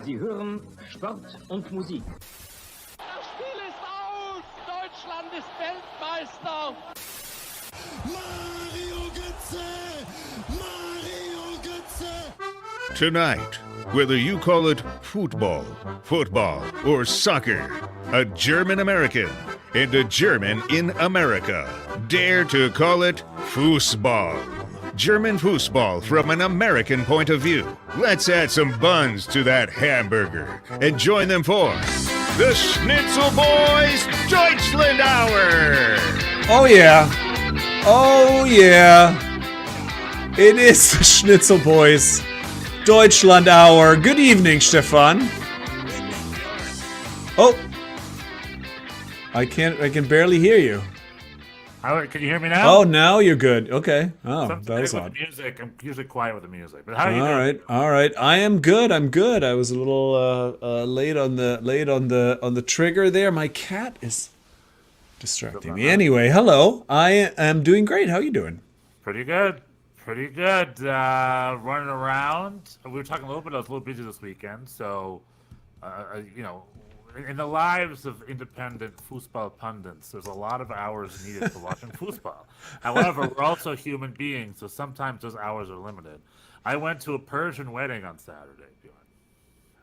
Sie hören Sport und Musik. Das Spiel ist aus! Deutschland ist Weltmeister! Mario Götze! Mario Götze! Tonight, whether you call it football, or soccer, a German American and a German in America dare to call it Fußball. German foosball from an American point of view. Let's add some buns to that hamburger and join them for the Schnitzel Boys Deutschland Hour. Oh yeah. Oh yeah. It is the Schnitzel Boys Deutschland Hour. Good evening, Stefan. Oh. I can barely hear you. Can you hear me now? Oh, now you're good. Okay. Oh, that was odd. Music. I'm usually quiet with the music. But how are you doing? All right. I am good. I was a little late on the trigger there. My cat is distracting me. Anyway, hello. I am doing great. How are you doing? Pretty good. Running around. We were talking a little bit. I was a little busy this weekend, so in the lives of independent football pundits, there's a lot of hours needed for watching football. However, we're also human beings, so sometimes those hours are limited. I went to a Persian wedding on Saturday, Bjorn.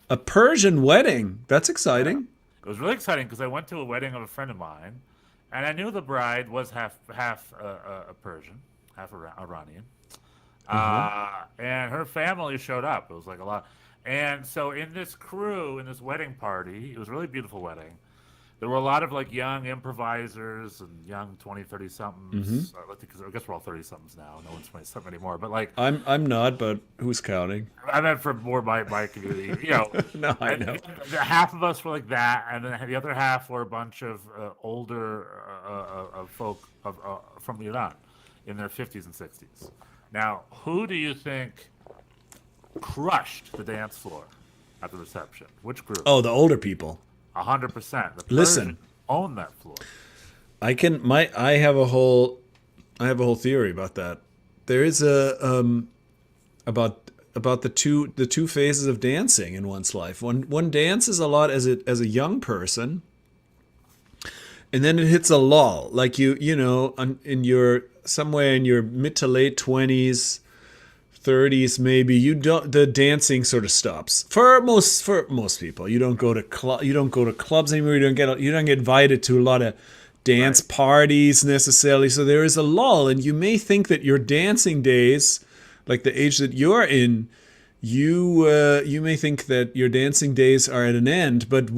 A Persian wedding? That's exciting. Yeah. It was really exciting because I went to a wedding of a friend of mine, and I knew the bride was half a Persian, half Iranian. And her family showed up. It was like a lot. And so in this wedding party, it was a really beautiful wedding. There were a lot of like young improvisers and young 20, 30-somethings. I guess we're all 30-somethings now. No one's 20-something anymore. But like I'm not, but who's counting? I meant for more my community. No, I know. Half of us were like that, and then the other half were a bunch of older folk from Iran in their 50s and 60s. Now, who do you think crushed the dance floor at the reception? Which group? Oh, the older people. 100%. Listen, own that floor. I have a whole theory about that. There is about the two phases of dancing in one's life. One dances a lot as a young person, and then it hits a lull. Like somewhere in your mid to late 20s. 30s maybe, the dancing sort of stops for most people. You don't go to clubs anymore. You don't get invited to a lot of dance parties necessarily. So there is a lull, and you may think that your dancing days, like the age that you're in, you may think that your dancing days are at an end. But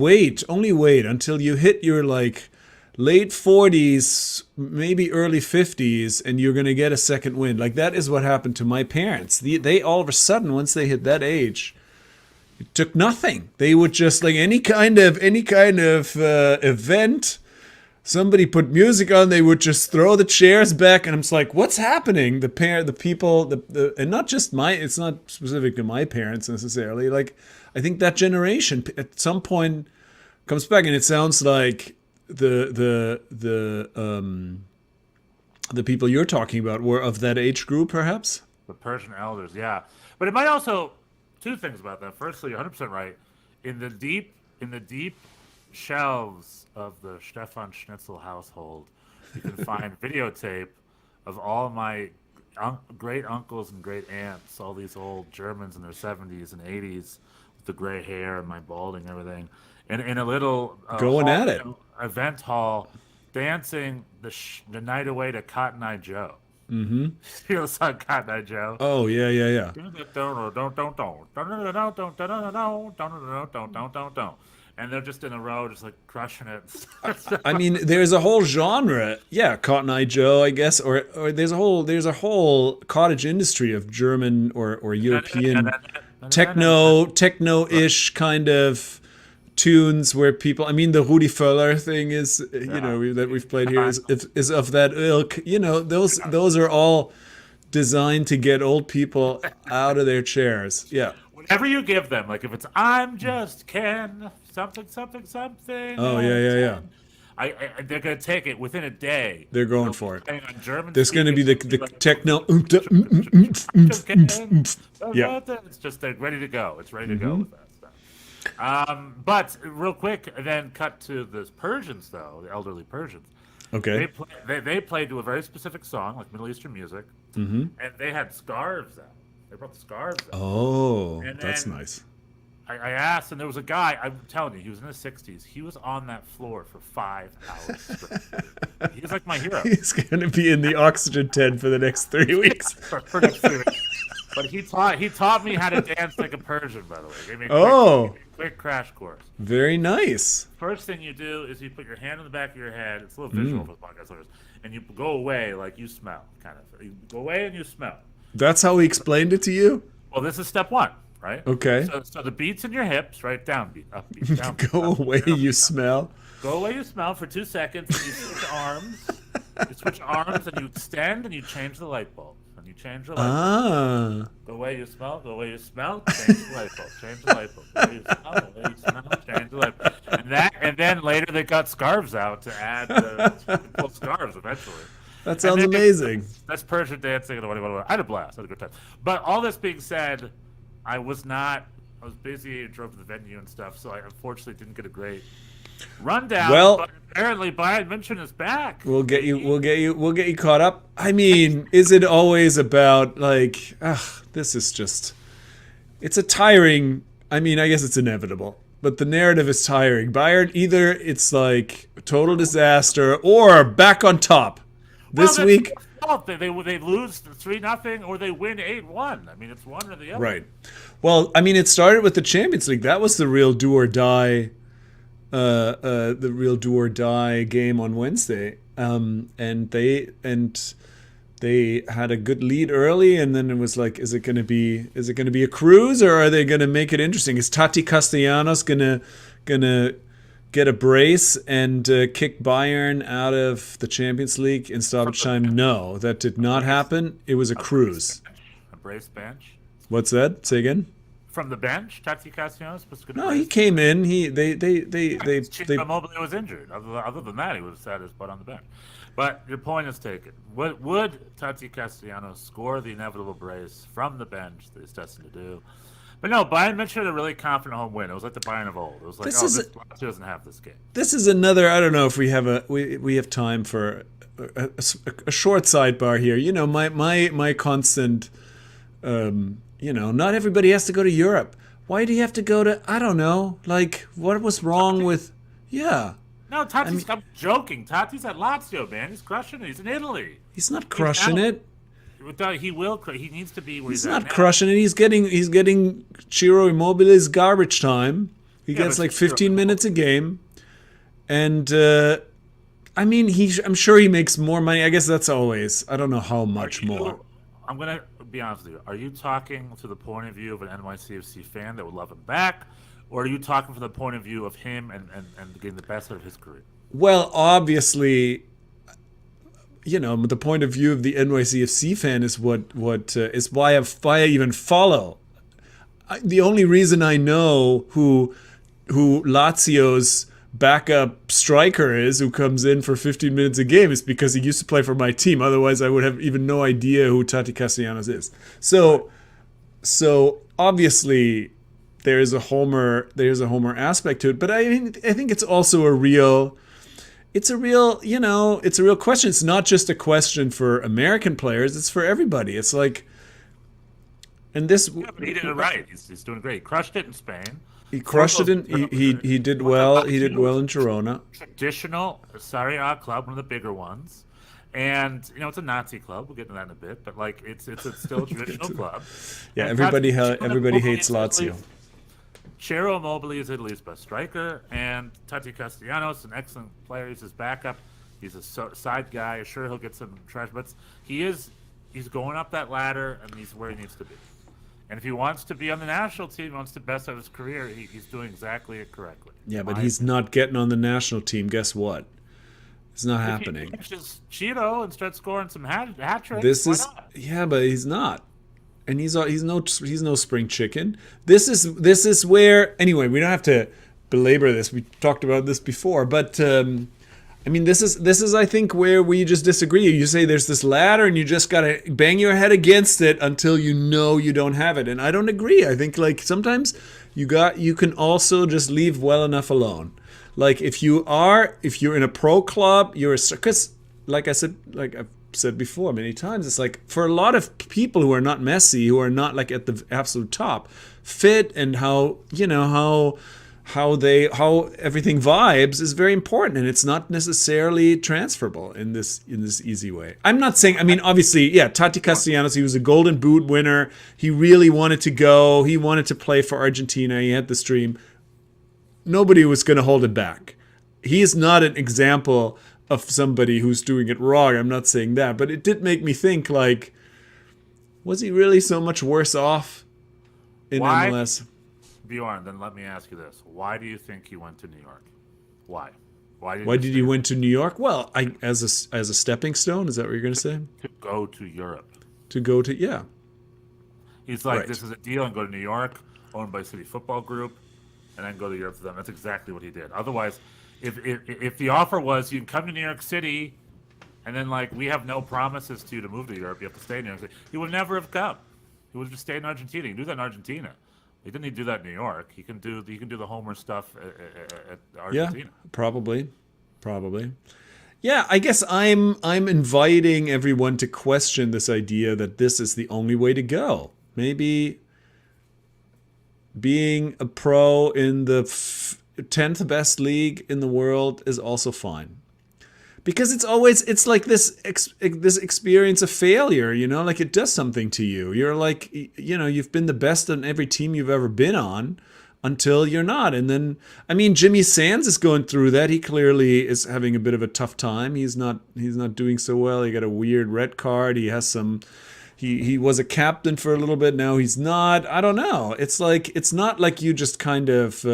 only wait until you hit your like late 40s, maybe early 50s, and you're going to get a second wind. Like that is what happened to my parents. They all of a sudden, once they hit that age, it took nothing. They would just like any kind of event. Somebody put music on, they would just throw the chairs back, and I'm just like, what's happening? The people, and not just it's not specific to my parents necessarily. Like, I think that generation at some point comes back, and it sounds like the people you're talking about were of that age group, perhaps? The Persian elders, yeah. But it might also, two things about that. Firstly, you're 100% right. In the deep shelves of the Stefan Schnitzel household, you can find videotape of all my great uncles and great aunts, all these old Germans in their 70s and 80s with the gray hair and my balding and everything. And in a little event hall, dancing the night away to Cotton Eye Joe. Mm-hmm. You know the song Cotton Eye Joe? Oh, yeah. And they're just in a row, just like crushing it. I mean, there's a whole genre. Yeah, Cotton Eye Joe, I guess, or there's a whole cottage industry of German or European techno-ish kind of tunes where people, I mean, the Rudi Völler thing is, that we've played here is of that ilk. Those are all designed to get old people out of their chairs. Yeah. Whatever you give them, like if it's I'm just Ken, something. Oh, yeah. They're going to take it within a day. They're going for it. There's going to be the techno. Yeah. It's just, they're ready to go. It's ready to go with that stuff. But real quick, then cut to the Persians, though, the elderly Persians. Okay. They played to a very specific song, like Middle Eastern music, and they had scarves out. They brought the scarves out. Oh, And that's then nice. I asked, and there was a guy, I'm telling you, he was in his 60s. He was on that floor for 5 hours straight. He's like my hero. He's going to be in the oxygen tent for the next 3 weeks. for next 3 weeks. But he taught me how to dance like a Persian, by the way. Gave me a quick crash course. Very nice. First thing you do is you put your hand on the back of your head. It's a little visual for the podcast listeners. And you go away like you smell, kind of. You go away and you smell. That's how he explained it to you? Well, this is step 1, right? Okay. So the beats in your hips, right? Downbeat, upbeat, downbeat. Go away, you smell. Go away, you smell for 2 seconds. And you switch arms. You switch arms and you extend and you change the light bulb. And you change the light bulb. Go away, you smell. Go away, you smell. Change the light bulb. Change the light bulb. Go away, you smell. Go away, you smell. Change the light bulb. And then later they got scarves out to add pull scarves eventually. That sounds amazing. That's Persian dancing. I had a blast. I had a good time. But all this being said, I was busy and drove to the venue and stuff, so I unfortunately didn't get a great rundown. Well, but apparently Bayern München is back. We'll get you caught up. I mean, is it always about like, this is just, it's a tiring, I mean, I guess it's inevitable, but the narrative is tiring. Bayern, either it's like total disaster or back on top. This week, they lose 3-0 or they win 8-1. I mean, it's one or the other. Right. Well, I mean, it started with the Champions League. That was the real do or die, game on Wednesday. And they had a good lead early, and then it was like, is it going to be a cruise, or are they going to make it interesting? Is Tati Castellanos gonna get a brace and kick Bayern out of the Champions League in stoppage time? No, that did not happen. It was a cruise. A brace bench. What's that? Say again. From the bench, Tati Castellanos was going to. No, he came in. They Immobile was injured. Other than that, he would have sat his butt on the bench. But your point is taken. Would Tati Castellanos score the inevitable brace from the bench that he's destined to do? But no, Bayern München had a really confident home win. It was like the Bayern of old. It was like, Lazio doesn't have this game. This is another. I don't know if we have time for a short sidebar here. You know, my constant. Not everybody has to go to Europe. Why do you have to go to? I don't know. Like, what was wrong with? Yeah. No, Tati's. I'm joking. Tati's at Lazio, man. He's crushing it. He's in Italy. He's not crushing it. He will. He needs to be where he's not crushing it. He's getting Ciro Immobile's garbage time. He gets like 15 minutes a game, and I mean, I'm sure he makes more money. I guess that's always. I don't know how much more. I'm gonna be honest with you. Are you talking to the point of view of an NYCFC fan that would love him back, or are you talking from the point of view of him and getting the best out of his career? Well, obviously. The point of view of the NYCFC fan is is why I even follow. The only reason I know who Lazio's backup striker is, who comes in for 15 minutes a game, is because he used to play for my team. Otherwise, I would have even no idea who Tati Castellanos is. So obviously there is a Homer aspect to it, but I think it's also a real. It's a real question. It's not just a question for American players. It's for everybody. It's like, and this. Yeah, but he did it right. He's doing great. He crushed it in Spain. He crushed it in. He did well. He did well in Girona. Traditional Serie A club, one of the bigger ones, and it's a Nazi club. We'll get into that in a bit, but like it's still a traditional club. Yeah, everybody hates Lazio. Ciro Immobile is Italy's best striker, and Tati Castellanos, an excellent player. He's his backup. He's a side guy. Sure, he'll get some trash, but he's going up that ladder, and he's where he needs to be. And if he wants to be on the national team, wants to best of his career, he's doing exactly it correctly. Yeah, but he's not getting on the national team. Guess what? It's not happening. If he just Cheeto and start scoring some hat tricks, why not? Yeah, but he's not. And he's no spring chicken. This is where, anyway, we don't have to belabor this. We talked about this before, but this is I think where we just disagree. You say there's this ladder and you just gotta bang your head against it until you know you don't have it, and I don't agree. I think like sometimes You can also just leave well enough alone. Like if you're in a pro club, because like I've said before many times, it's like for a lot of people who are not Messi, who are not like at the absolute top, fit and how everything vibes is very important, and it's not necessarily transferable in this easy way. I'm not saying, I mean, obviously, yeah, Tati Castellanos, he was a Golden Boot winner. He really wanted to go. He wanted to play for Argentina. He had this dream. Nobody was going to hold him back. He is not an example of somebody who's doing it wrong. I'm not saying that, but it did make me think, like, was he really so much worse off in MLS? Bjorn, then let me ask you this. Why do you think he went to New York? Why? Why did he went to New York? Well, as a stepping stone, is that what you're going to say? To go to Europe. Yeah. He's like, right. This is a deal, and go to New York, owned by City Football Group, and then go to Europe for them. That's exactly what he did. Otherwise, if the offer was you can come to New York City, and then like we have no promises to you to move to Europe, you have to stay in New York City, he would never have come. He would have just stayed in Argentina. He can do that in Argentina. He didn't need to do that in New York. He can do the Homer stuff at Argentina. Yeah, probably. Yeah, I guess I'm inviting everyone to question this idea that this is the only way to go. Maybe being a pro in the 10th best league in the world is also fine. Because it's like this experience of failure, like it does something to you. You're like, you've been the best on every team you've ever been on until you're not. And then, I mean, Jimmy Sands is going through that. He clearly is having a bit of a tough time. He's not doing so well. He got a weird red card. He has some, he was a captain for a little bit. Now he's not. I don't know. It's like, it's not like you just kind of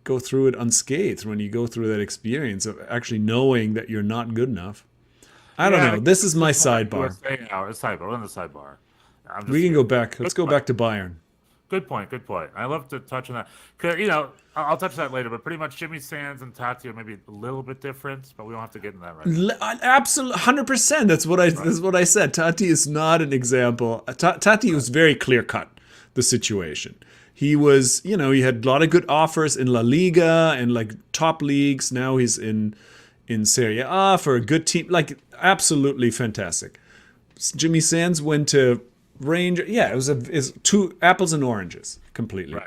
go through it unscathed when you go through that experience of actually knowing that you're not good enough. I don't know. This is my sidebar. We're on the sidebar. We can go back. Let's go back to Bayern. Good point. I love to touch on that. 'Cause, I'll touch on that later, but pretty much Jimmy Sands and Tati are maybe a little bit different, but we don't have to get into that right now. Absolutely, 100%. That's what I said. Tati is not an example. Tati was very clear-cut, the situation. He was, he had a lot of good offers in La Liga and like top leagues. Now he's in Serie A for a good team. Like, absolutely fantastic. Jimmy Sands went to Rangers. Yeah, it's two apples and oranges. Completely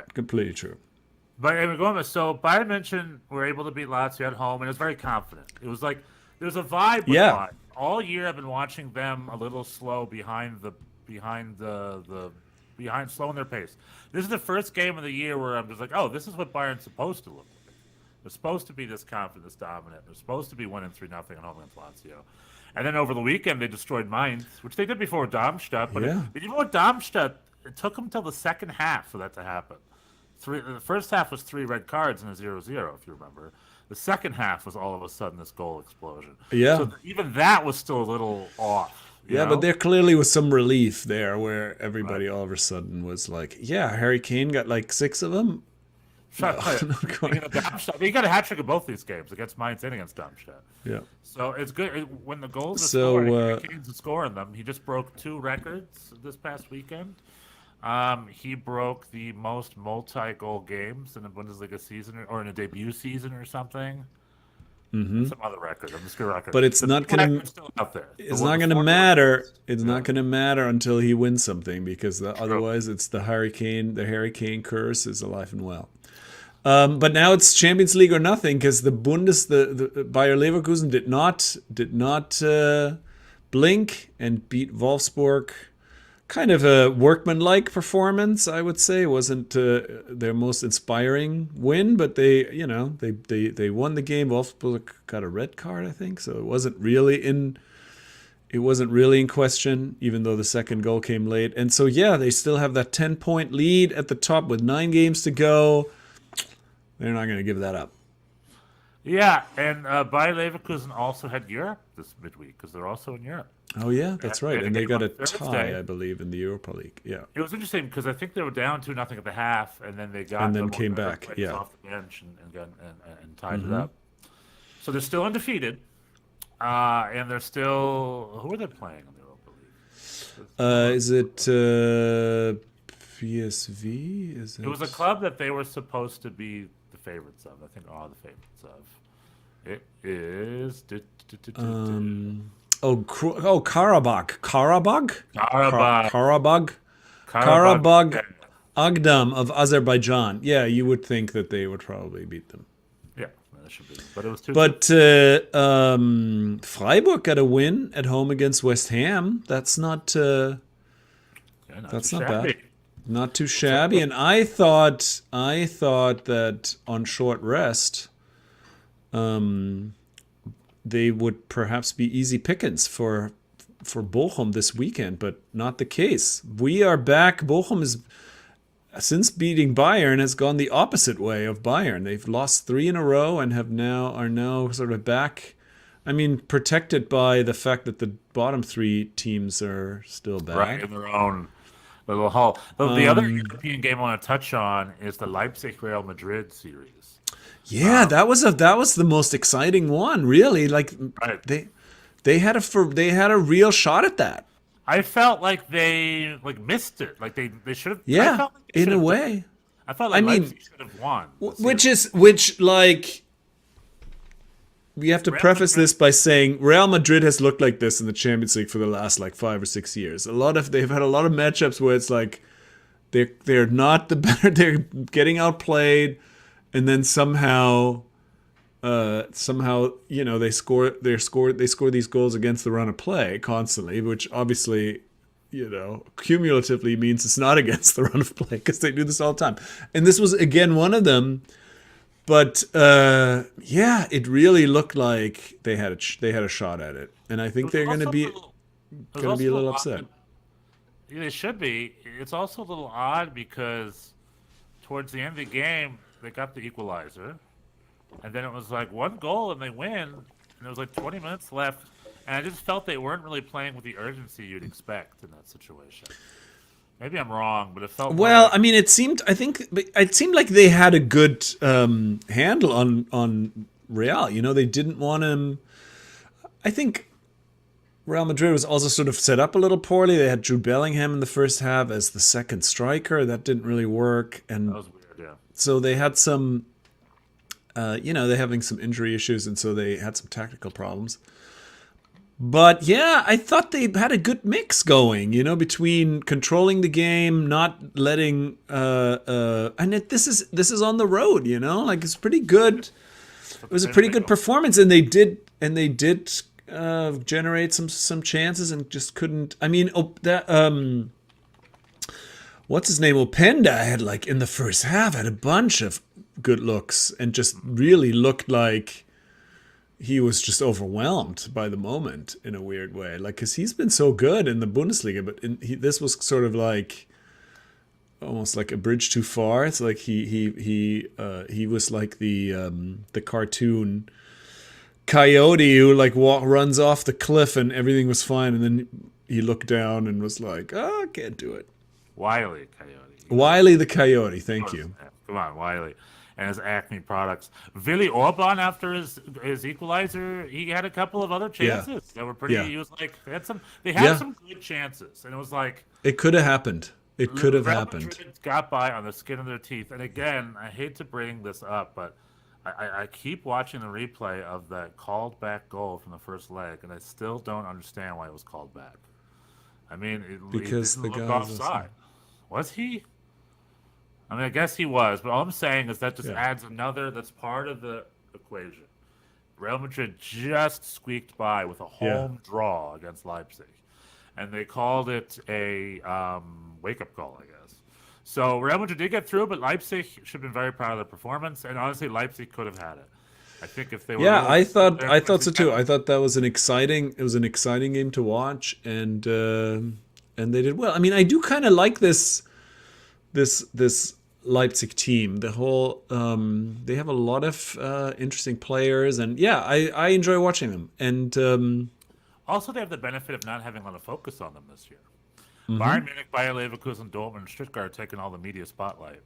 true. But anyway, going back, so Bayern München were able to beat Lazio at home, and it was very confident. It was like there's a vibe with Bayern. All year I've been watching them a little slow behind slowing their pace. This is the first game of the year where I'm just like, oh, this is what Bayern's supposed to look like. They're supposed to be this confident, this dominant. They're supposed to be winning 3-0 at home against Lazio. And then over the weekend, they destroyed Mainz, which they did before with Darmstadt. But with Darmstadt, it took them until the second half for that to happen. The first half was 3 red cards and a 0-0, if you remember. The second half was all of a sudden this goal explosion. Yeah. So even that was still a little off. But there clearly was some relief there where everybody all of a sudden was like, yeah, Harry Kane got like 6 of them. He got a hat trick in both these games against Mainz and against Darmstadt. Yeah. So it's good when the goals are scored. Harry Kane's scoring them. He just broke 2 records this past weekend. He broke the most multi-goal games in a Bundesliga season or in a debut season or something. Mm-hmm. Some other record. I'm just gonna record. But it's not going to. It's not going to matter. It's not going to matter until he wins something, because otherwise it's the Harry Kane. The Harry Kane curse is alive and well. But now it's Champions League or nothing, because the Bayer Leverkusen did not blink and beat Wolfsburg. Kind of a workmanlike performance, I would say. It wasn't their most inspiring win, but they won the game. Wolfsburg got a red card, I think, so it wasn't really in question, even though the second goal came late. And so they still have that 10-point lead at the top with 9 games to go. They're not going to give that up. Yeah, and Bayer Leverkusen also had Europe this midweek, because they're also in Europe. Oh, yeah, that's right. And they got a tie, I believe, in the Europa League. Yeah. It was interesting because I think they were down 2-0 at the half, and then they got came back, off the bench and tied it up. So they're still undefeated, and they're still. Who are they playing in the Europa League? Is it VSV? Is it? It was a club that they were supposed to be the favorites of. I think all the favorites of. It is. Karabakh. Karabakh? Karabakh. Karabakh? Karabakh Agdam of Azerbaijan. Yeah, you would think that they would probably beat them. Yeah, that should be. But it was too. But Freiburg got a win at home against West Ham. That's not. That's not bad. Not too shabby. And I thought that on short rest, they would perhaps be easy pickings for Bochum this weekend, but not the case. We are back. Bochum is, since beating Bayern, has gone the opposite way of Bayern. They've lost 3 in a row and are now sort of back. I mean, protected by the fact that the bottom 3 teams are still back. Right, in their own little hall. The other European game I want to touch on is the Leipzig Real Madrid series. Yeah, that was the most exciting one, really. Like right. they had a real shot at that. I felt like they missed it. Like they should have. Yeah, I felt like in a way. I felt like Leipzig should have won. We have to preface this by saying Real Madrid has looked like this in the Champions League for the last 5 or 6 years. They've had a lot of matchups where it's like they're not the better. They're getting outplayed, and then somehow they score these goals against the run of play constantly, which obviously cumulatively means it's not against the run of play because they do this all the time. And this was again one of them. But it really looked like they had a shot at it, and I think they're going to be a little upset. They should be. It's also a little odd because towards the end of the game they got the equalizer, and then it was like 1 goal and they win, and there was like 20 minutes left, and I just felt they weren't really playing with the urgency you'd expect in that situation. Maybe I'm wrong, but it felt I mean, it seemed like they had a good handle on Real. They didn't want him. I think Real Madrid was also sort of set up a little poorly. They had Jude Bellingham in the first half as the second striker. That didn't really work, and that was weird. Yeah. So they had some, they're having some injury issues, and so they had some tactical problems. But yeah, I thought they had a good mix going, between controlling the game, not letting, this is on the road, it's pretty good. It was a pretty good performance, and they did generate some chances and just couldn't. I mean, what's his name? Openda had in the first half had a bunch of good looks and just really looked like he was just overwhelmed by the moment in a weird way. Because he's been so good in the Bundesliga, but this was sort of almost like a bridge too far. It's like he was like the cartoon coyote who runs off the cliff and everything was fine, and then he looked down and was like, "Oh, I can't do it." Wily Coyote. Wily the Coyote. Thank you. Come on, Wily. And his Acme products. Willy Orban, after his equalizer, he had a couple of other chances that were pretty. Yeah. He was like, they had some good chances, and it was like it could have happened. It could have happened. Madrid got by on the skin of their teeth. And again, I hate to bring this up, but I keep watching the replay of that called back goal from the first leg, and I still don't understand why it was called back. I mean, because he the didn't guy look offside. Was he? I mean, I guess he was, but all I'm saying is that just adds another. That's part of the equation. Real Madrid just squeaked by with a home draw against Leipzig, and they called it a wake-up call, I guess. So Real Madrid did get through, but Leipzig should have been very proud of their performance, and honestly, Leipzig could have had it. I think if they were. Yeah, I thought so too. I thought that was an exciting game to watch, and they did well. I mean, I do kind of like this Leipzig team. The whole they have a lot of interesting players, and I enjoy watching them. And also, they have the benefit of not having a lot of focus on them this year. Mm-hmm. Bayern Munich, Bayer Leverkusen, Dortmund, and Stuttgart taking all the media spotlight.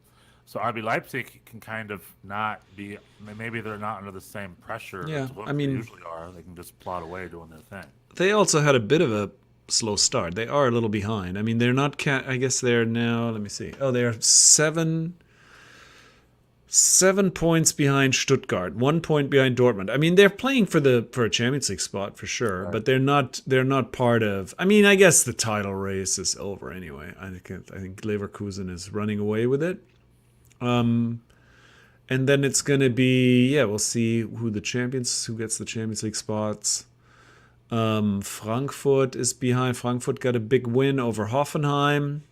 So RB Leipzig can kind of not be. Maybe they're not under the same pressure as what they usually are. They can just plod away doing their thing. They also had a bit of slow start. They are a little behind. I mean, they're not. I guess they're now. Let me see. Oh, they are 7 points behind Stuttgart, 1 point behind Dortmund. I mean, they're playing for a Champions League spot for sure, but they're not part of. I mean, I guess the title race is over anyway. I think Leverkusen is running away with it. And then it's gonna be we'll see who gets the Champions League spots. Frankfurt is behind. Frankfurt got a big win over Hoffenheim.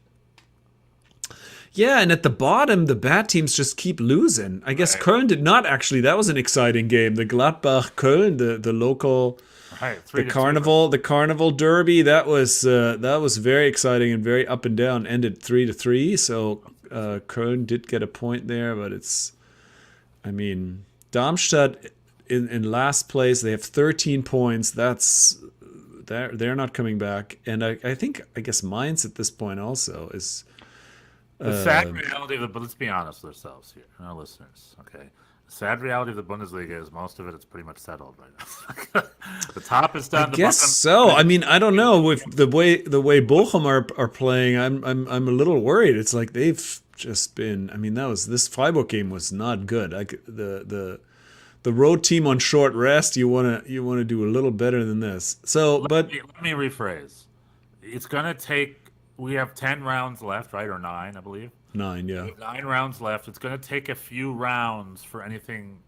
Yeah, and at the bottom, the bad teams just keep losing. I guess Köln did not actually. That was an exciting game. The Gladbach Köln, the local, the carnival derby. That was very exciting and very up and down. Ended 3-3. So Köln did get a point there, but I mean, Darmstadt in last place. They have 13 points. They're not coming back. And I guess Mainz at this point also is. The sad reality of let's be honest with ourselves here, our listeners, okay? The sad reality of the Bundesliga is most of it's pretty much settled right now. The top is done. I guess so. I mean, I don't know with the way Bochum are playing. I'm a little worried. It's like they've just been. I mean, this Freiburg game was not good. Like the road team on short rest. You wanna do a little better than this. So, let me rephrase. It's gonna take. We have 10 rounds left, right? Or 9, I believe. 9, yeah. 9 rounds left. It's going to take a few rounds for anything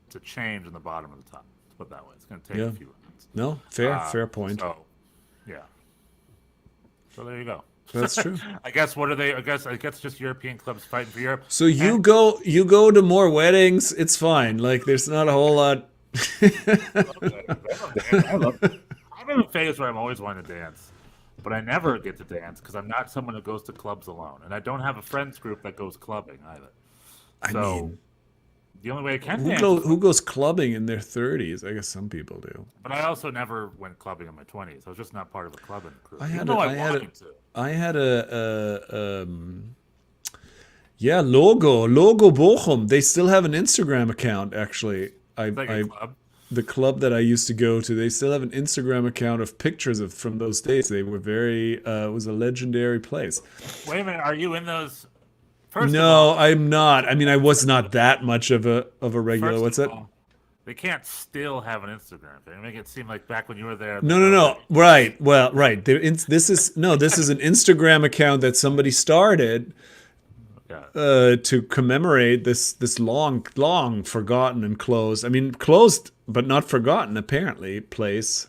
to change in the bottom of the top. Let's put it that way. It's going to take a few rounds. No, fair point. So, yeah. So there you go. That's true. I guess what are they? I guess just European clubs fighting for Europe. So you go to more weddings. It's fine. Like there's not a whole lot. I'm in a phase where I'm always wanting to dance. But I never get to dance because I'm not someone who goes to clubs alone, and I don't have a friends group that goes clubbing either. I mean, the only way I can dance. Who goes clubbing in their 30s? I guess some people do. But I also never went clubbing in my 20s. I was just not part of a clubbing crew. I had a Logo Bochum. They still have an Instagram account actually. The club that I used to go to, they still have an Instagram account of pictures from those days. They were very, it was a legendary place. Wait a minute, are you in those? No, I'm not. I mean, I was not that much of a regular. What's that? They can't still have an Instagram. They make it seem like back when you were there. No. Right. Well, right. This is an Instagram account that somebody started. To commemorate this long forgotten and closed. I mean, closed but not forgotten apparently place.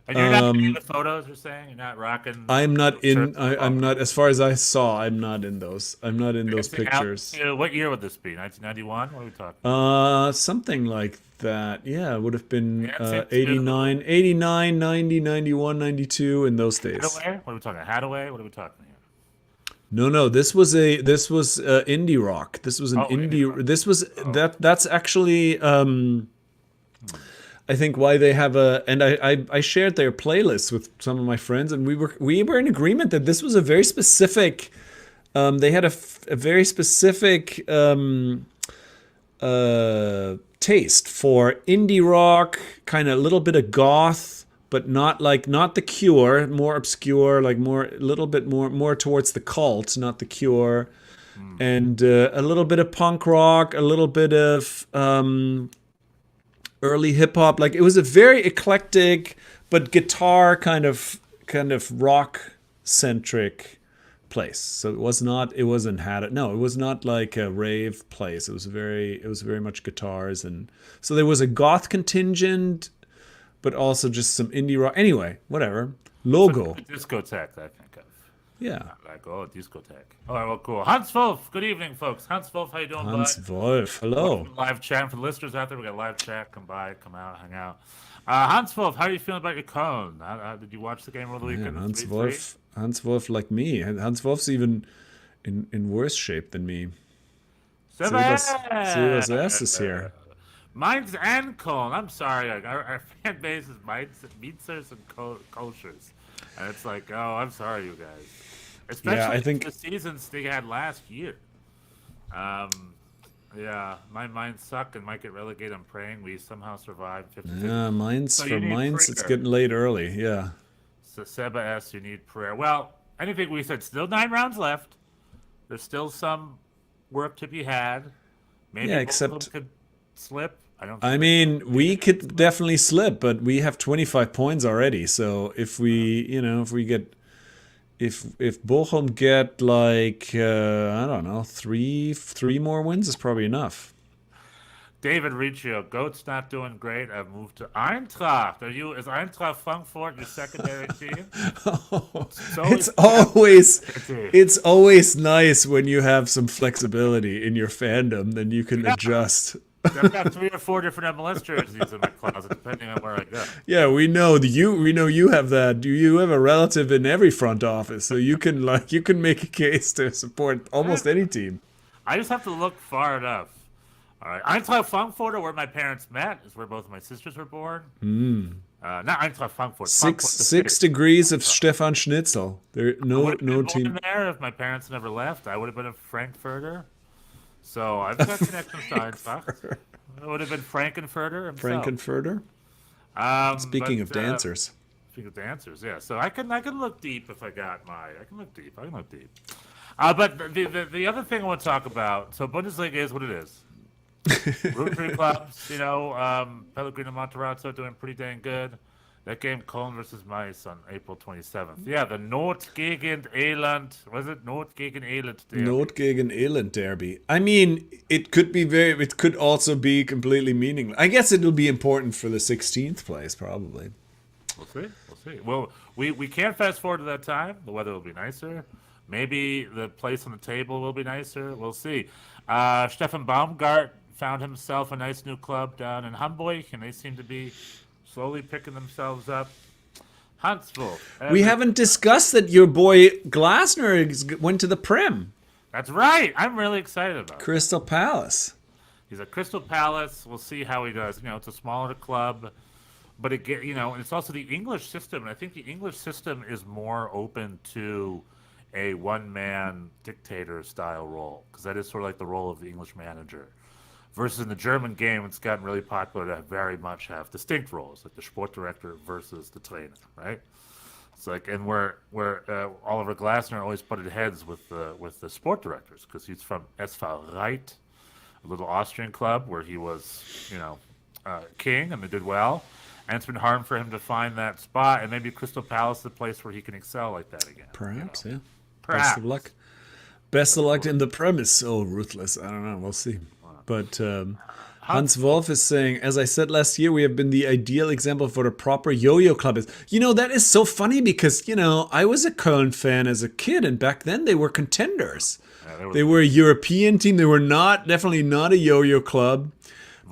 And you're not in the photos. You're saying you're not rocking. I'm not in. I'm not. As far as I saw, I'm not in those. I'm not in those pictures. What year would this be? 1991? What are we talking? Something like that. Yeah, it would have been 89, 90, 91, 92 in those days. Hadaway? What are we talking? Hadaway? What are we talking here? No. This was indie rock. This was an indie. This was That's actually. I think why they have and I shared their playlists with some of my friends, and we were in agreement that this was a very specific. They had a very specific taste for indie rock, kind of a little bit of goth, but not The Cure, more obscure, like a little bit more towards the Cult, not The Cure, and a little bit of punk rock, a little bit of early hip hop. Like it was a very eclectic but guitar kind of rock centric place. So it was not like a rave place. It was very much guitars, and so there was a goth contingent, but also just some indie rock. Anyway, whatever. Logo. Discotheque, I think of. Yeah. Like, discotheque. All right, well, cool. Hans Wolf, good evening, folks. Hans Wolf, how you doing, Hans Wolf, hello. Live chat for the listeners out there. We got live chat. Come by, come out, hang out. Hans Wolf, how are you feeling about your cone? Did you watch the game over the weekend? Hans Wolf, like me. Hans Wolf's even in worse shape than me. Silvers is here. Mainz and Cologne. I'm sorry. Our fan base is Mainz, Mietzers, and Koshers. And it's like, oh, I'm sorry, you guys. Especially I think the seasons they had last year. Yeah, my Mainz suck and might get relegated. I'm praying we somehow survive. 50-50. Yeah, Mainz, it's getting late early. Yeah. So Seba asks, you need prayer. Well, I think we said still 9 rounds left. There's still some work to be had. Maybe Yeah, both of them except could slip. I mean, we could definitely slip, but we have 25 points already. So if we, if we get, if Bochum get like I don't know, three more wins is probably enough. David Riccio, Goat's not doing great. I've moved to Eintracht. Is Eintracht Frankfurt your secondary team? It's always nice when you have some flexibility in your fandom, then you can adjust. I've got 3 or 4 different MLS jerseys in my closet, depending on where I go. Yeah, we know you have that. You have a relative in every front office, so you can make a case to support almost any team. I just have to look far enough. All right, Eintracht Frankfurt, where my parents met, is where both of my sisters were born. Not Eintracht Frankfurt. Six degrees of Stefan Schnitzel. There no team there. If my parents never left, I would have been a Frankfurter. So I've got connections to Eintracht. It would have been Frankenfurter himself. Frankenfurter. Speaking of dancers. Speaking of dancers, yeah. So I can look deep if I got I can look deep. But the other thing I want to talk about. So Bundesliga is what it is. Root 3 clubs, Pellegrino Monterrazzo doing pretty dang good. That game, Köln versus Mainz on April 27th. Yeah, the Not gegen Elend. Was it Not gegen Elend derby? Not gegen Elend derby. I mean, it could also be completely meaningless. I guess it'll be important for the 16th place, probably. We'll see. Well, we can't fast forward to that time. The weather will be nicer. Maybe the place on the table will be nicer. We'll see. Stefan Baumgart found himself a nice new club down in Hamburg, and they seem to be slowly picking themselves up. Huntsville. We haven't discussed that your boy Glasner went to the Prem. That's right. I'm really excited about it. Crystal Palace. He's at Crystal Palace. We'll see how he does. It's a smaller club, but and it's also the English system, and I think the English system is more open to a one-man dictator style role, because that is sort of like the role of the English manager. Versus in the German game, it's gotten really popular to very much have distinct roles, like the sport director versus the trainer, right? It's like, and where Oliver Glasner always butted heads with the sport directors, because he's from SV Reit, a little Austrian club where he was, king, and they did well. And it's been hard for him to find that spot, and maybe Crystal Palace is the place where he can excel like that again. Perhaps, yeah. Perhaps. Best of luck. Best of luck in the Prem is so ruthless. I don't know. We'll see. But Hans Wolf is saying, as I said last year, we have been the ideal example for a proper yo-yo club. That is so funny because, I was a Köln fan as a kid, and back then they were contenders. Yeah, they were a European team. They were definitely not a yo-yo club.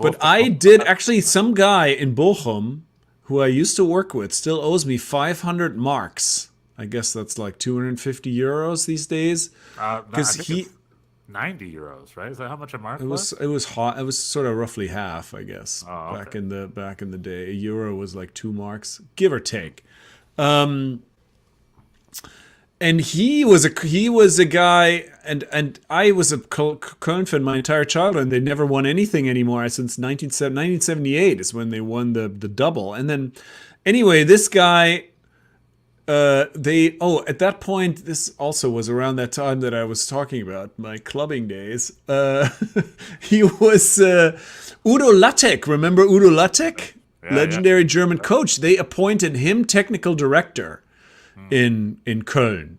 But I did, actually, some guy in Bochum, who I used to work with, still owes me 500 marks. I guess that's like 250 euros these days. Because 90 euros, right? Is that how much a mark was? It was hot. It was sort of roughly half, I guess. Oh, okay. Back in the day, a euro was like 2 marks, give or take. And he was a guy, and I was a Köln fan my entire childhood, and they never won anything anymore since 1978 is when they won the double. And then, anyway, this guy. At that point, this also was around that time that I was talking about, my clubbing days. He was Udo Lattek. Remember Udo Lattek? Yeah, legendary German coach. They appointed him technical director in Köln.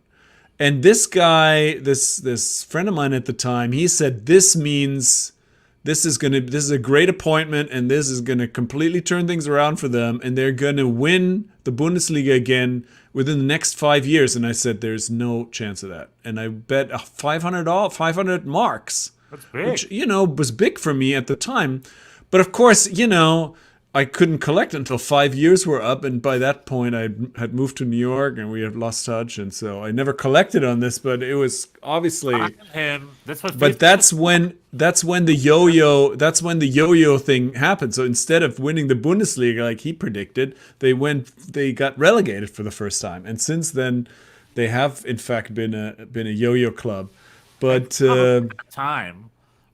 And this guy, this friend of mine at the time, he said, this is a great appointment, and this is gonna completely turn things around for them, and they're gonna win the Bundesliga again within the next 5 years. And I said, there's no chance of that. And I bet 500 marks. That's big. Which, was big for me at the time. But of course, I couldn't collect until 5 years were up. And by that point, I had moved to New York and we had lost touch. And so I never collected on this, but it was obviously... But that's when the yo-yo thing happened. So instead of winning the Bundesliga like he predicted, they got relegated for the first time. And since then, they have in fact been a yo-yo club. But at the time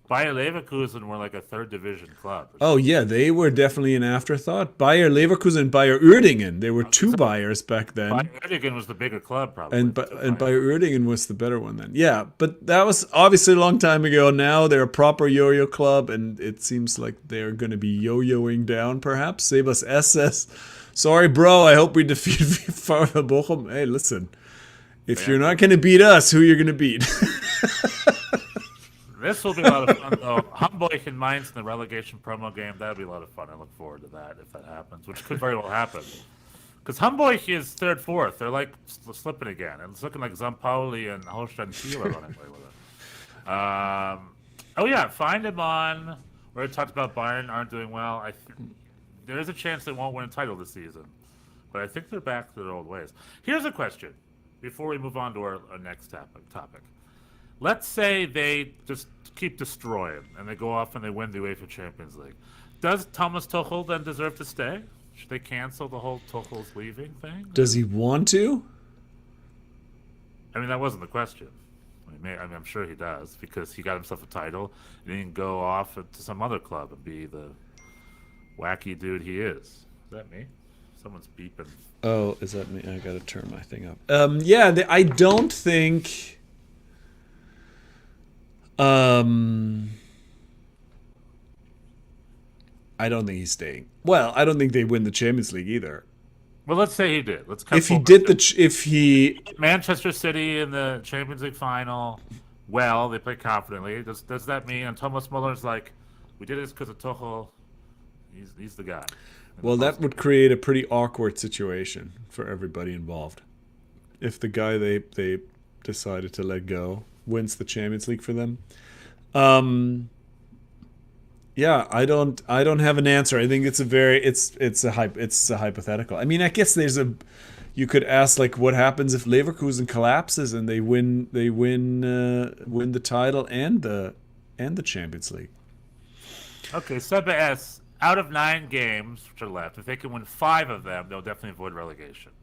Bayer Leverkusen were like a third division club. Oh yeah, they were definitely an afterthought. Bayer Leverkusen and Bayer Uerdingen. There were two Bayers back then. Bayer Uerdingen was the bigger club, probably. And Bayer Uerdingen was the better one then. Yeah, but that was obviously a long time ago. Now they're a proper yo-yo club, and it seems like they're going to be yo-yoing down, perhaps. Sebas S says, sorry, bro, I hope we defeat VfL Bochum. Hey, listen, if you're not going to beat us, who you're going to beat? This will be a lot of fun, though. Hamburg and Mainz in the relegation promo game. That would be a lot of fun. I look forward to that if that happens, which could very well happen. Because Hamburg is third, fourth. They're like slipping again. And it's looking like Zampoli and Holstein Kiel are running away with it. Oh, yeah. Find them on. We already talked about Bayern aren't doing well. There is a chance they won't win a title this season. But I think they're back to their old ways. Here's a question before we move on to our next topic. Let's say they just keep destroying and they go off and they win the UEFA Champions League. Does Thomas Tuchel then deserve to stay? Should they cancel the whole Tuchel's leaving thing? Does he want to? I mean, that wasn't the question. I'm sure he does because he got himself a title and he can go off to some other club and be the wacky dude he is. Is that me? Someone's beeping. Oh, is that me? I gotta turn my thing up. I don't think. I don't think he's staying. Well, I don't think they win the Champions League either. Well, let's say he did. If he Manchester City in the Champions League final, well, they play confidently. Does that mean? And Thomas Muller's like, we did this because of Tuchel. He's the guy. Well, that would create a pretty awkward situation for everybody involved. If the guy they decided to let go wins the Champions League for them. Yeah, I don't have an answer. I think it's a hypothetical. I mean, I guess you could ask like what happens if Leverkusen collapses and they win the title and the Champions League. Okay, Seba S, out of 9 games which are left, if they can win 5 of them, they'll definitely avoid relegation.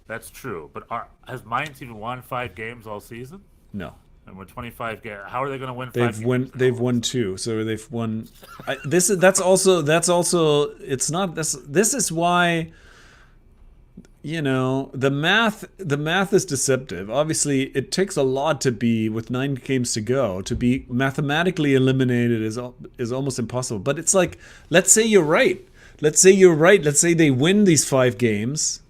That's true. But has Mainz even won 5 games all season? No. And we're 25 games. How are they going to win 5 games? They've won 2, so they've won. This is why, you know, the math is deceptive. Obviously, it takes a lot to be with 9 games to go to be mathematically eliminated is almost impossible. But it's like, let's say you're right. Let's say they win these 5 games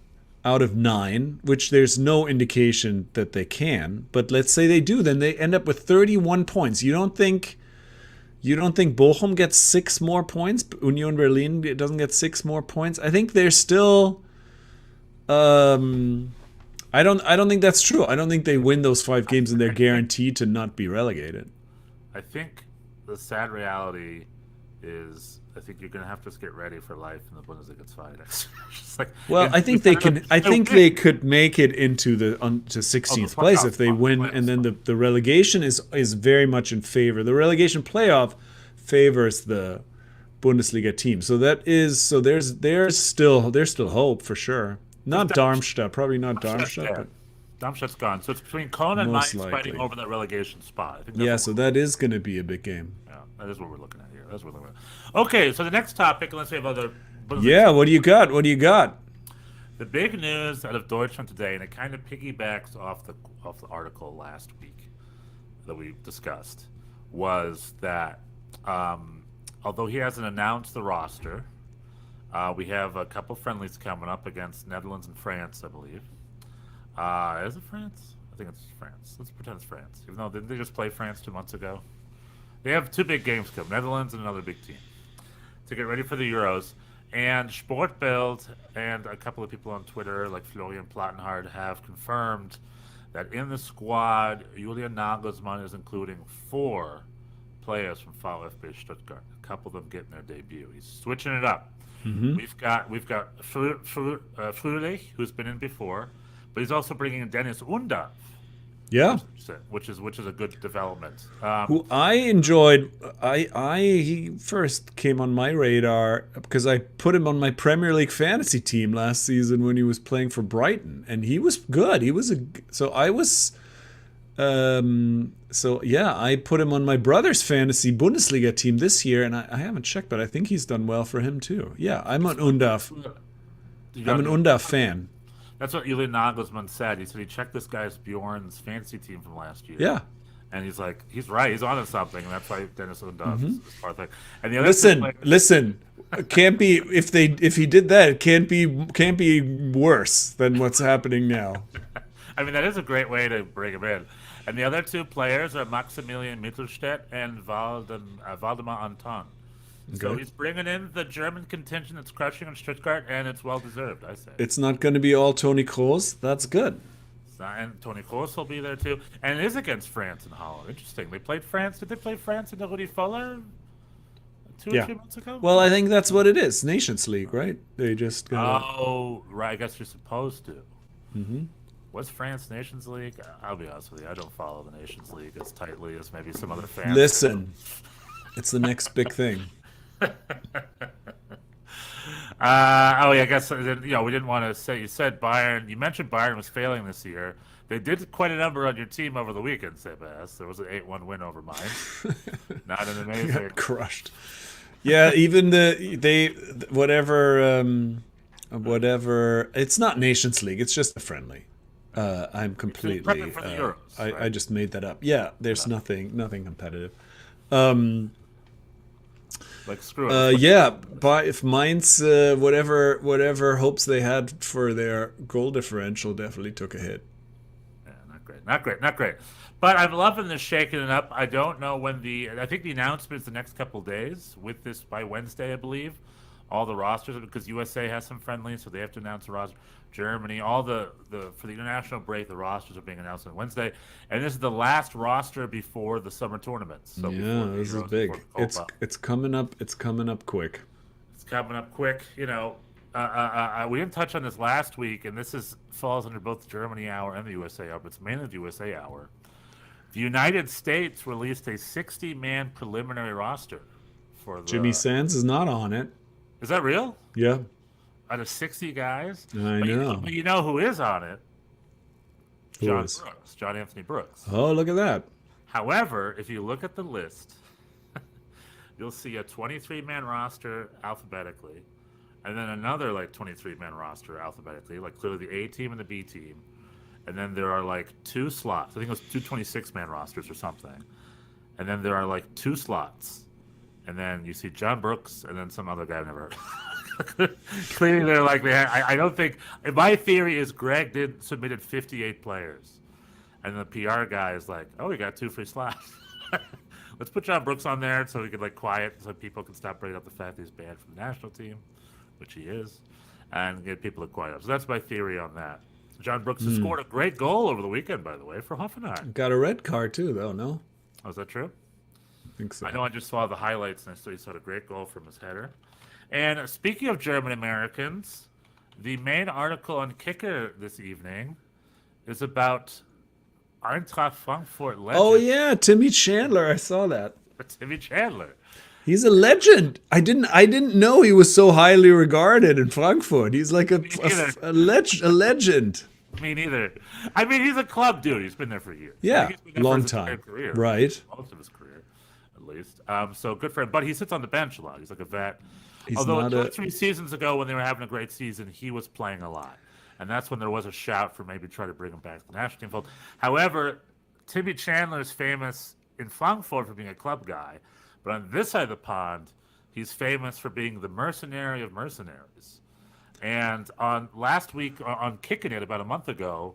out of 9, which there's no indication that they can, but let's say they do, then they end up with 31 points. You don't think Bochum gets 6 more points? Union Berlin doesn't get 6 more points? I think they're still I don't think that's true. I don't think they win those 5 games and they're guaranteed to not be relegated. I think the sad reality is I think you're going to have to just get ready for life in the Bundesliga 2. I think they can. I think they could make it into to 16th place if they win, and then the relegation is very much in favor. The relegation playoff favors the Bundesliga team. So there's still hope for sure. Not Darmstadt, probably not Darmstadt. But Darmstadt's gone. So it's between Köln and Mainz fighting over that relegation spot. I think so that is going to be a big game. Yeah, that is what we're looking at here. That's what we're looking at. Okay, so the next topic, unless we have other... Yeah, what do you got? The big news out of Deutschland today, and it kind of piggybacks off the article last week that we discussed, was that although he hasn't announced the roster, we have a couple friendlies coming up against Netherlands and France, I believe. Is it France? I think it's France. Let's pretend it's France. Even though, didn't they just play France 2 months ago? They have 2 big games coming, Netherlands and another big team, to get ready for the Euros. And Sportbild and a couple of people on Twitter, like Florian Plattenhardt, have confirmed that in the squad, Julian Nagelsmann is including 4 players from VfB Stuttgart. A couple of them getting their debut. He's switching it up. Mm-hmm. We've got Fröhlich, who's been in before, but he's also bringing in Dennis Undav. Yeah, which is a good development. Who I enjoyed. He first came on my radar because I put him on my Premier League fantasy team last season when he was playing for Brighton, and he was good. So yeah, I put him on my brother's fantasy Bundesliga team this year, and I haven't checked, but I think he's done well for him too. Yeah, I'm an Undav. I'm an Undav fan. That's what Julian Nagelsmann said. He said he checked this guy's Bjorn's fantasy team from last year. Yeah. And he's like, he's right. He's onto something, and that's why Dennis Undav is part of the thing. And the other Listen. Can't be if he did that. It can't be worse than what's happening now. I mean, that is a great way to bring him in. And the other two players are Maximilian Mittelstädt and Waldemar Anton. So he's bringing in the German contingent that's crushing in Stuttgart, and it's well deserved, I say. It's not going to be all Toni Kroos. That's good. And Toni Kroos will be there too. And it is against France and Holland. Interesting. They played France. Did they play France in the Rudi Völler 2 or 3 months ago? Well, I think that's what it is. Nations League, right? They just got. Oh, right. I guess you're supposed to. Mm-hmm. What's France Nations League? I'll be honest with you. I don't follow the Nations League as tightly as maybe some other fans. Listen, it's the next big thing. I guess we didn't want to say. You said Bayern. You mentioned Bayern was failing this year. They did quite a number on your team over the weekend, Sebas. There was an 8-1 win over mine. Not an amazing. Got crushed. Yeah, even whatever. It's not Nations League. It's just a friendly. I'm completely. For the Euros, right? I just made that up. Yeah, there's nothing competitive. Like screw it. Yeah, but if Mainz, whatever hopes they had for their goal differential, definitely took a hit. Yeah, not great. But I'm loving this shaking it up. I don't know when I think the announcement is the next couple of days. With this by Wednesday, I believe. All the rosters, because USA has some friendlies, so they have to announce the roster. Germany, all the for the international break, the rosters are being announced on Wednesday, and this is the last roster before the summer tournaments. So yeah, this is big. It's coming up. It's coming up quick. It's coming up quick. We didn't touch on this last week, and this falls under both the Germany hour and the USA hour, but it's mainly the USA hour. The United States released a 60-man preliminary roster for the. Jimmy Sands is not on it. Is that real? Yeah. Out of 60 guys? I know. But you know who is on it? John is? Brooks. John Anthony Brooks. Oh, look at that. However, if you look at the list, you'll see a 23-man roster alphabetically, and then another 23-man roster alphabetically, clearly the A team and the B team. And then there are 2 slots. I think it was 2 26-man rosters or something. And then there are 2 slots. And then you see John Brooks and then some other guy I've never heard. Clearly, they're I don't think. My theory is Greg submitted 58 players, and the PR guy is like, "Oh, we got 2 free slots. Let's put John Brooks on there so we could quiet, so people can stop bringing up the fact that he's banned from the national team, which he is, and get people to quiet up." So that's my theory on that. John Brooks has scored a great goal over the weekend, by the way, for Hoffenheim. Got a red card too, though. No. Oh, is that true? I think so. I know. I just saw the highlights, and I saw he had a great goal from his header. And speaking of German Americans, the main article on Kicker this evening is about Eintracht Frankfurt legend. Oh yeah, Timmy Chandler. I saw that. Timmy Chandler. He's a legend. I didn't know he was so highly regarded in Frankfurt. He's like a legend. Me neither. I mean, he's a club dude. He's been there for years. Yeah, long his time. Career, right? Most of his career, at least. So good for him. But he sits on the bench a lot. He's like a vet. He's Although 2 or 3 seasons ago, when they were having a great season, he was playing a lot. And that's when there was a shout for maybe try to bring him back to the national team fold. However, Timmy Chandler is famous in Frankfurt for being a club guy. But on this side of the pond, he's famous for being the mercenary of mercenaries. And on last week, on Kicking It about a month ago,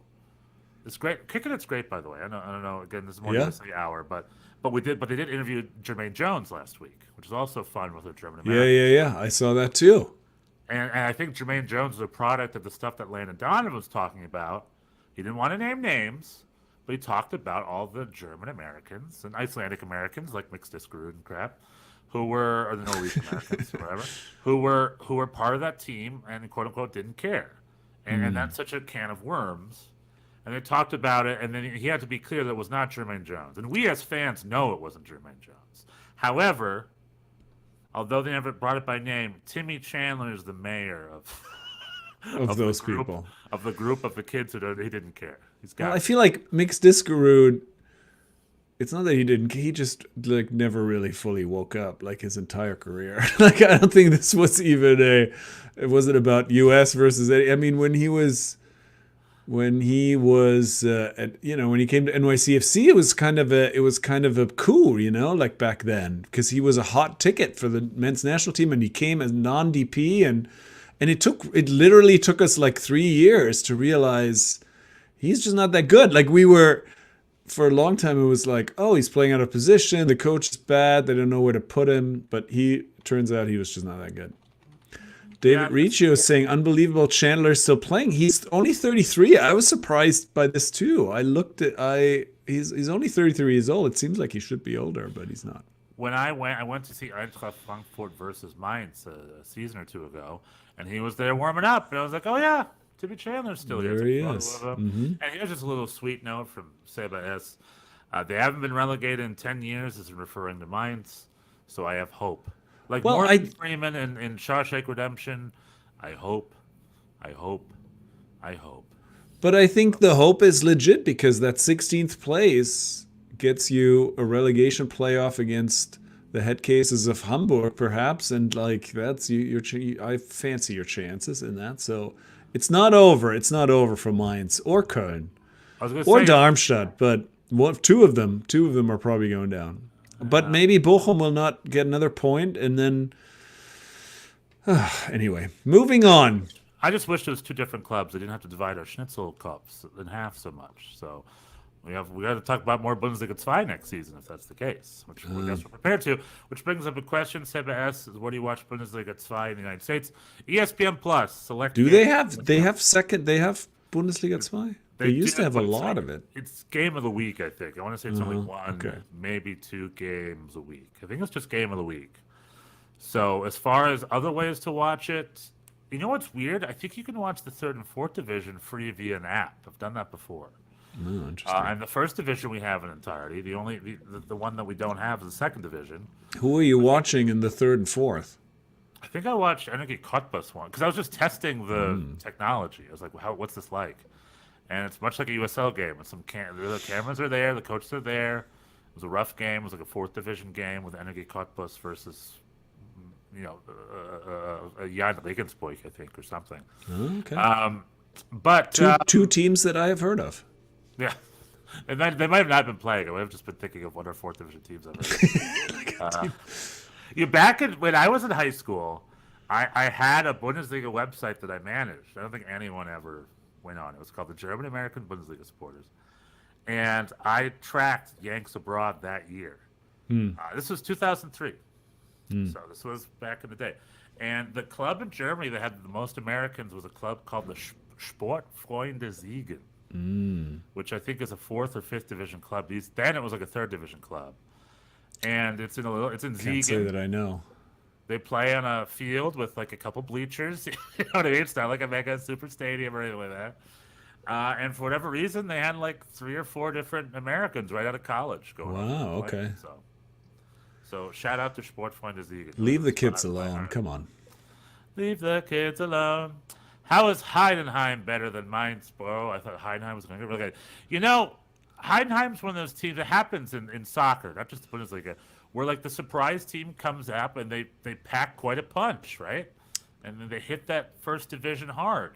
it's great. Kicking It's great, by the way. I don't know. Again, this is more USA hour, but they did interview Jermaine Jones last week, which is also fun with a German American. Yeah. I saw that too. And I think Jermaine Jones is a product of the stuff that Landon Donovan was talking about. He didn't want to name names, but he talked about all the German Americans and Icelandic Americans like Mixed Diskerud and crap, or the Norwegian Americans or whatever, who were part of that team and quote unquote didn't care. And that's such a can of worms. And they talked about it, and then he had to be clear that it was not Jermaine Jones. And we as fans know it wasn't Jermaine Jones. However, although they never brought it by name, Timmy Chandler is the mayor of those people. Of the group of the kids who he didn't care. He's got. Well, I feel like Mixed Diskerud it's not that he didn't. He just like never really fully woke up like his entire career. Like I don't think this was even it wasn't about U.S. versus. I mean, when he was when he came to NYCFC, it was kind of a coup, like back then, because he was a hot ticket for the men's national team, and he came as non-DP, and it literally took us like 3 years to realize he's just not that good. Like we were. For a long time, it was like, oh, he's playing out of position. The coach is bad. They don't know where to put him. But turns out he was just not that good. David Riccio is saying, unbelievable, Chandler's still playing. He's only 33. I was surprised by this too. He's only 33 years old. It seems like he should be older, but he's not. When I went to see Eintracht Frankfurt versus Mainz a season or two ago, and he was there warming up, and I was like, oh yeah, Timmy Chandler's still here. There he is. And here's just a little sweet note from Seba S. They haven't been relegated in 10 years, this is referring to Mainz, so I have hope. Like Morgan Freeman in Shawshank Redemption, I hope. But I think the hope is legit, because that 16th place gets you a relegation playoff against the head cases of Hamburg, perhaps, and like that's I fancy your chances in that. So it's not over. It's not over for Mainz or Köln or Darmstadt, but two of them are probably going down. But maybe Bochum will not get another point, and then anyway, moving on. I just wish there was two different clubs. They didn't have to divide our Schnitzel cups in half so much. So we got to talk about more Bundesliga 2 next season if that's the case, which I guess we're prepared to. Which brings up a question. Seba S. Where do you watch Bundesliga 2 in the United States? ESPN Plus. Select. Do they have? They have Bundesliga 2? They used to have a lot of it. It's game of the week, I think. I want to say it's only one, maybe 2 games a week. I think it's just game of the week. So as far as other ways to watch it, you know what's weird? I think you can watch the 3rd and 4th division free via an app. I've done that before. Oh, interesting. And the 1st division we have in entirety. The one that we don't have is the 2nd division. Who are you watching in the 3rd and 4th? I think I watched Energy Cottbus one because I was just testing the technology. I was like, what's this like? And it's much like a USL game. It's the cameras are there, the coaches are there. It was a rough game. It was like a 4th division game with Energy Cottbus versus, Jan Regensburg, I think, or something. Okay. But two teams that I have heard of. Yeah. They might have not been playing. I might have just been thinking of what our 4th division teams are. Back when I was in high school, I had a Bundesliga website that I managed. I don't think anyone ever went on. It was called the German American Bundesliga Supporters. And I tracked Yanks abroad that year. This was 2003. So this was back in the day. And the club in Germany that had the most Americans was a club called the Sportfreunde Siegen, which I think is a 4th or 5th division club. Then it was like a 3rd division club. And it's in Siegen. Can't say that I know. They play on a field with like a couple bleachers. You know what I mean? It's not like a mega super stadium or anything like that. And for whatever reason, they had like 3 or 4 different Americans right out of college going on. Wow, okay. So shout out to Sportfreunde Siegen. Leave the kids alone. Come on. Leave the kids alone. How is Heidenheim better than Mainz? Oh, I thought Heidenheim was going to get really good. Heidenheim's one of those teams that happens in soccer, not just the Bundesliga, where like the surprise team comes up and they pack quite a punch, right? And then they hit that 1st division hard.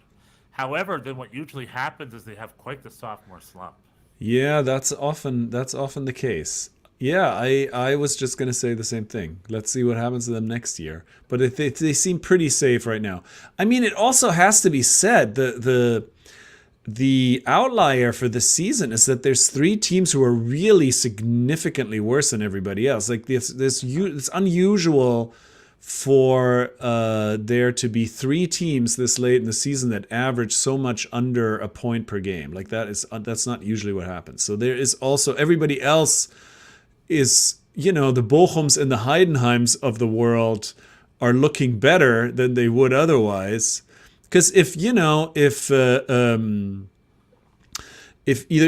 However, then what usually happens is they have quite the sophomore slump. Yeah, that's often the case. Yeah, I was just going to say the same thing. Let's see what happens to them next year. But they seem pretty safe right now. I mean, it also has to be said, the outlier for this season is that there's 3 teams who are really significantly worse than everybody else. Like it's unusual for there to be 3 teams this late in the season that average so much under a point per game. Like that's not usually what happens. So there is also everybody else is, the Bochums and the Heidenheims of the world are looking better than they would otherwise. Because if either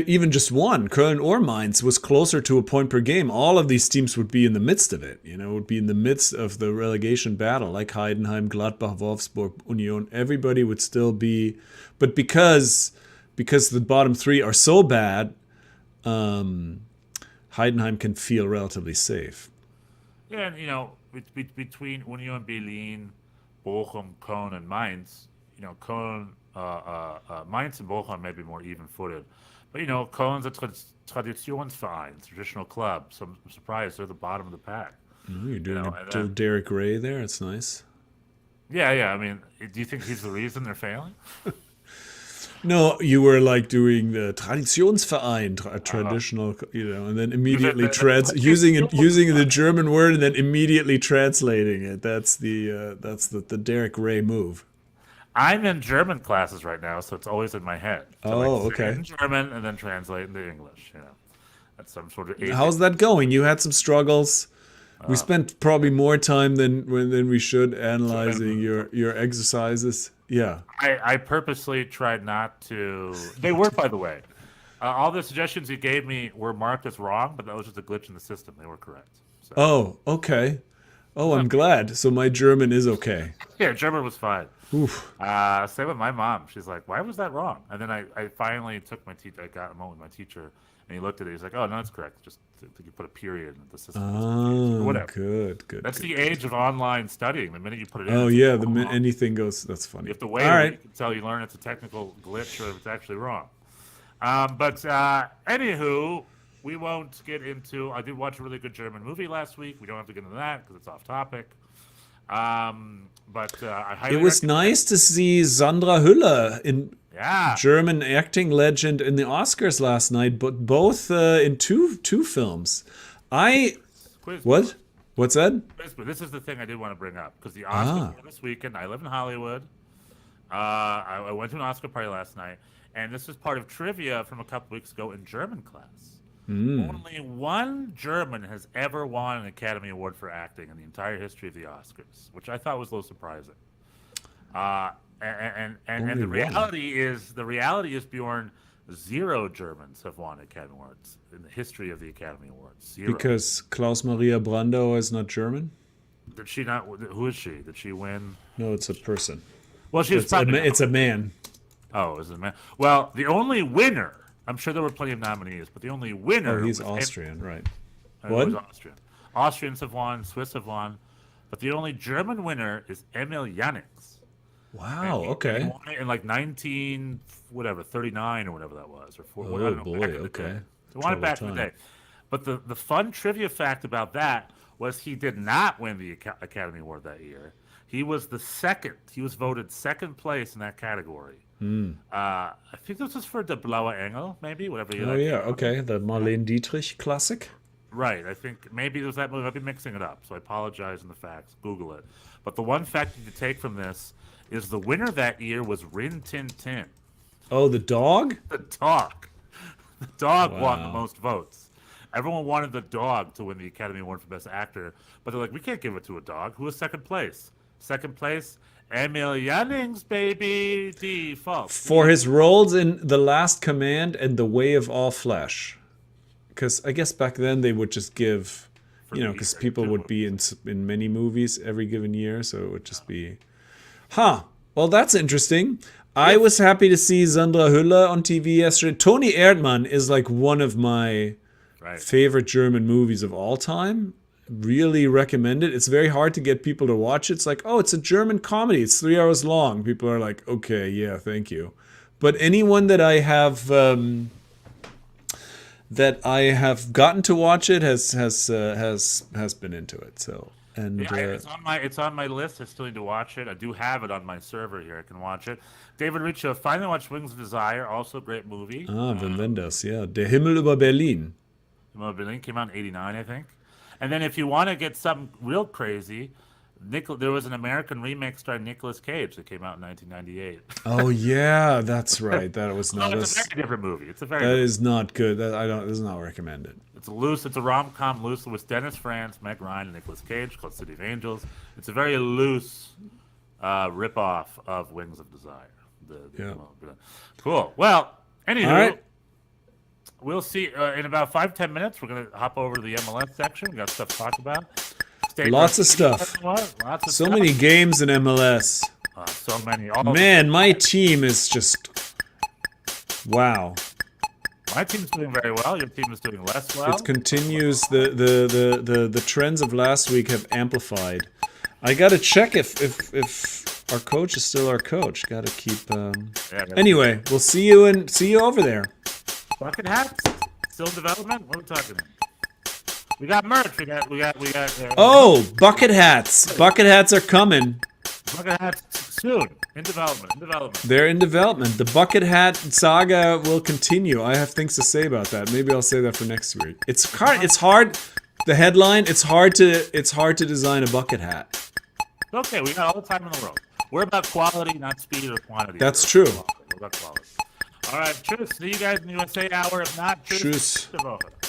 even just one, Köln or Mainz, was closer to a point per game, all of these teams would be in the midst of it. Would be in the midst of the relegation battle, like Heidenheim, Gladbach, Wolfsburg, Union. Everybody would still be, but because the bottom 3 are so bad, Heidenheim can feel relatively safe. Yeah, and between Union Berlin, Bochum, Köln, and Mainz, Köln, Mainz and Bochum may be more even-footed, but Köln's a Traditionsverein, traditional club. So I'm surprised they're the bottom of the pack. Oh, you're doing a little Derek Ray there. It's nice. Yeah. I mean, do you think he's the reason they're failing? No, you were like doing the Traditionsverein, traditional, and then immediately using the German word and then immediately translating it. That's the Derek Ray move. I'm in German classes right now, so it's always in my head. So okay. In German and then translate into English. That's some sort of. How's that going? You had some struggles. We spent probably more time than we should analyzing your exercises. Yeah. I purposely tried not to. They work, by the way. All the suggestions you gave me were marked as wrong, but that was just a glitch in the system. They were correct. So. Oh, okay. Oh, I'm glad. So my German is okay. Yeah, German was fine. Oof. Same with my mom. She's like, "Why was that wrong?" And then I finally took my teacher. I got a moment with my teacher, and he looked at it. He's like, "Oh, no, that's correct. Just you put a period in the system." Oh, whatever. Good. That's the age of online studying. The minute you put it in. Oh yeah, the minute anything goes. That's funny. You have to wait until you learn it's a technical glitch or if it's actually wrong. But anywho, we won't get into. I did watch a really good German movie last week. We don't have to get into that because it's off topic. But I highly it was nice to see Sandra Hüller in German acting legend in the Oscars last night, but both in two films. What? What's that? This is the thing I did want to bring up because the Oscars were this weekend. I live in Hollywood. I went to an Oscar party last night, and this is part of trivia from a couple weeks ago in German class. Only one German has ever won an Academy Award for acting in the entire history of the Oscars, which I thought was a little surprising. And the reality is, Bjorn, 0 Germans have won Academy Awards in the history of the Academy Awards. 0. Because Klaus Maria Brandauer is not German? Did she not? Who is she? Did she win? No, it's a person. Well, it's a man. Oh, is it a man? Well, the only winner. I'm sure there were plenty of nominees, but the only winner. Oh, he's Austrian, right? What? He was Austrian. Austrians have won. Swiss have won, but the only German winner is Emil Jannings. Wow. Okay. He won it in like 39 or whatever that was, or 40. Oh I don't know, boy. Okay. He won it back in the day. But the fun trivia fact about that was he did not win the Academy Award that year. He was the second. He was voted second place in that category. I think this was for Der Blaue Engel, maybe, whatever you like. Oh, yeah, okay. The Marlene Dietrich classic. Right. I think maybe it was that movie. I've been mixing it up, so I apologize in the facts. Google it. But the one fact you take from this is the winner that year was Rin Tin Tin. Oh, the dog? The dog. The dog won the most votes. Everyone wanted the dog to win the Academy Award for Best Actor, but they're like, we can't give it to a dog. Who was second place? Second place, Emil Jannings, baby, default. For his roles in The Last Command and The Way of All Flesh. Because I guess back then they would just give, because people would be in many movies every given year, so it would just be... Well, that's interesting. I was happy to see Sandra Hüller on TV yesterday. Toni Erdmann is like one of my favorite German movies of all time. Really recommend it. It's very hard to get people to watch it. It's like, it's a German comedy. It's 3 hours long. People are like, okay, yeah, thank you. But anyone that I have gotten to watch it has been into it. So it's on my list. I still need to watch it. I do have it on my server here. I can watch it. David Riccio finally watched Wings of Desire. Also a great movie. Wim Wenders, yeah. Der Himmel über Berlin. Himmel über Berlin came out in '89, I think. And then if you want to get something real crazy, there was an American remake starring Nicolas Cage that came out in 1998. Oh yeah, that's right. That was not. It's a very different movie. That is not good. That is not recommended. It's a rom-com loose with Dennis Franz, Meg Ryan, and Nicolas Cage called City of Angels. It's a very loose rip-off of Wings of Desire. Cool. Well, anywho. All right. We'll see in about 5-10 minutes. We're going to hop over to the MLS section. We got stuff to talk about. Lots of stuff. So many games in MLS. So many. Man, my team is just... Wow. My team's doing very well. Your team is doing less well. It continues. The trends of last week have amplified. I gotta check if our coach is still our coach. Gotta keep. Anyway, we'll see you over there. Bucket hats still in development. What are we talking about? We got merch. We got. Oh, bucket hats! Bucket hats are coming. Bucket hats soon. In development. They're in development. The bucket hat saga will continue. I have things to say about that. Maybe I'll say that for next week. It's hard. The headline. It's hard to design a bucket hat. Okay, we got all the time in the world. We're about quality, not speed or quantity. That's true. We're about quality. All right, tschüss. See you guys in the USA Hour. If not, tschüss. Tschüss.